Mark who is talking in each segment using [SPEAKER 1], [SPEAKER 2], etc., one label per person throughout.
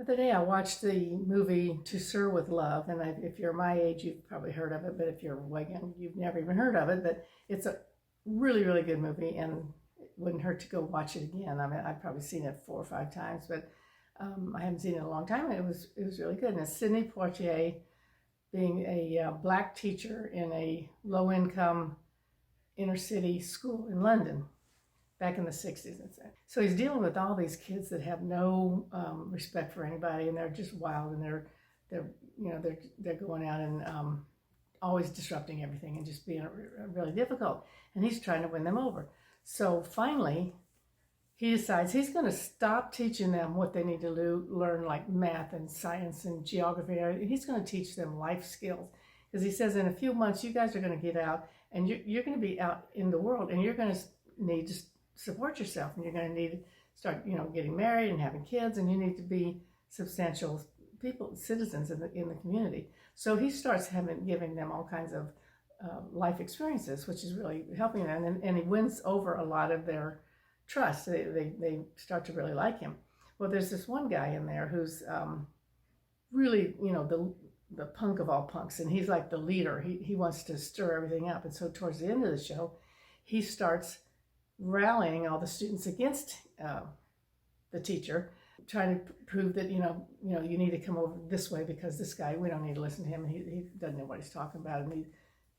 [SPEAKER 1] The other day I watched the movie To Sir with Love, and if you're my age, you've probably heard of it, but if you're way young, you've never even heard of it. But it's a really, really good movie, and it wouldn't hurt to go watch it again. I mean, I've probably seen it 4 or 5 times, but I haven't seen it in a long time. And it was really good. And it's Sidney Poitier being a black teacher in a low-income inner city school in London back in the 60s. So he's dealing with all these kids that have no respect for anybody, and they're just wild, and they're going out and always disrupting everything and just being really difficult. And he's trying to win them over. So finally, he decides he's going to stop teaching them what they need to learn, like math and science and geography. He's going to teach them life skills, because he says in a few months you guys are going to get out, and you're going to be out in the world, and you're going to need to support yourself, and you're going to need to start, getting married and having kids, and you need to be substantial citizens in the community. So he starts giving them all kinds of life experiences, which is really helping them, and he wins over a lot of their trust. They start to really like him. Well, there's this one guy in there who's really, the punk of all punks, and he's like the leader. He wants to stir everything up, and so towards the end of the show, he starts rallying all the students against the teacher, trying to prove that you need to come over this way, because this guy, we don't need to listen to him. He doesn't know what he's talking about,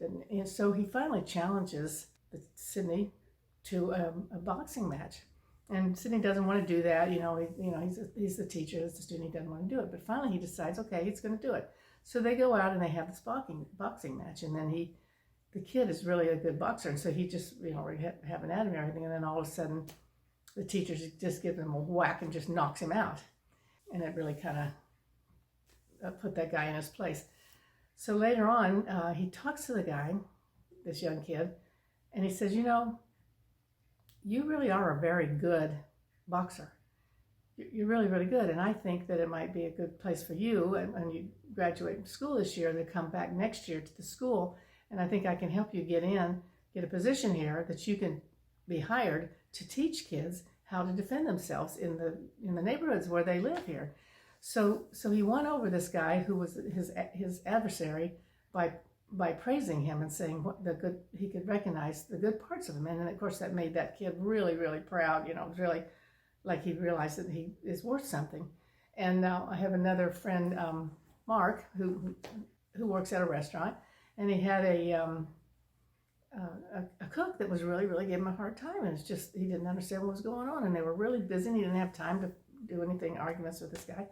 [SPEAKER 1] and so he finally challenges Sidney to a boxing match. And Sidney doesn't want to do that. He's the teacher, he's the student, he doesn't want to do it. But finally he decides, okay, he's going to do it. So they go out and they have this boxing match, and then the kid is really a good boxer, and so he just, having at him and everything, and then all of a sudden the teacher just gives him a whack and just knocks him out. And it really kind of put that guy in his place. So later on, he talks to the guy, this young kid, and he says, you really are a very good boxer. You're really, really good, and I think that it might be a good place for you, and when you graduate from school this year, to come back next year to the school, and I think I can help you get a position here that you can be hired to teach kids how to defend themselves in the neighborhoods where they live here. So he won over this guy who was his adversary by praising him and saying he could recognize the good parts of him, and of course that made that kid really, really proud. It was really like he realized that he is worth something. And I have another friend, Mark, who works at a restaurant, and he had a cook that was really, really giving him a hard time, and it's just he didn't understand what was going on, and they were really busy, and he didn't have time to do anything, arguments with this guy,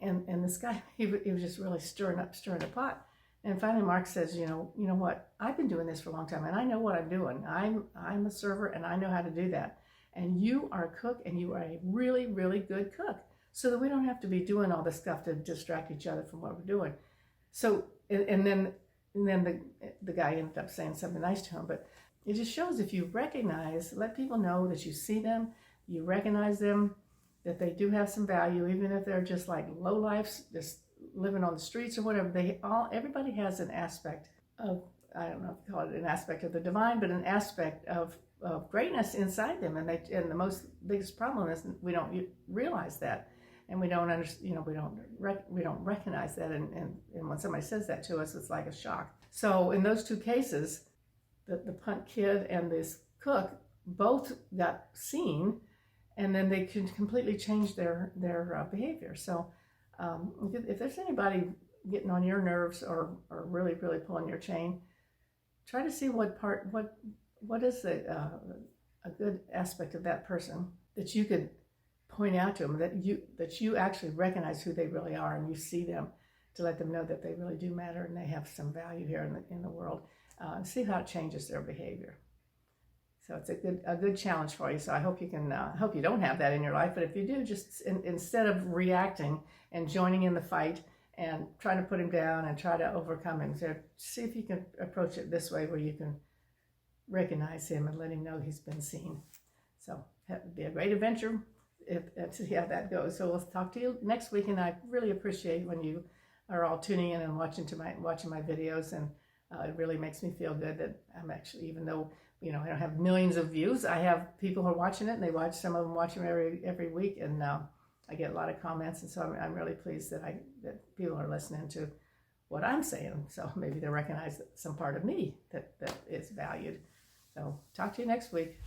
[SPEAKER 1] and this guy, he was just really stirring the pot. And finally Mark says, you know what, I've been doing this for a long time, and I know what I'm doing. I'm a server, and I know how to do that, and you are a cook, and you are a really, really good cook, so that we don't have to be doing all this stuff to distract each other from what we're doing. So and then the guy ended up saying something nice to him. But it just shows, if you let people know that you see them, you recognize them, that they do have some value, even if they're just like lowlifes, just living on the streets or whatever. Everybody has an aspect of, I don't know if you call it an aspect of the divine, but an aspect of greatness inside them, and the biggest problem is we don't realize that. And we don't understand, we don't recognize that, and when somebody says that to us, it's like a shock. So in those two cases, the punk kid and this cook both got seen, and then they can completely change their behavior. So if there's anybody getting on your nerves or really, really pulling your chain, try to see what is a good aspect of that person that you could point out to them, that you actually recognize who they really are, and you see them, to let them know that they really do matter and they have some value here in the world. See how it changes their behavior. So it's a good challenge for you. So I hope you can hope you don't have that in your life, but if you do, just instead of reacting and joining in the fight and trying to put him down and try to overcome him, so see if you can approach it this way, where you can recognize him and let him know he's been seen. So that would be a great adventure. To see how that goes. So we'll talk to you next week, and I really appreciate when you are all tuning in and watching my videos, and it really makes me feel good that I'm actually, even though I don't have millions of views, I have people who are watching it, and some of them watch them every week, and I get a lot of comments, and so I'm really pleased that people are listening to what I'm saying. So maybe they recognize some part of me that is valued. So talk to you next week.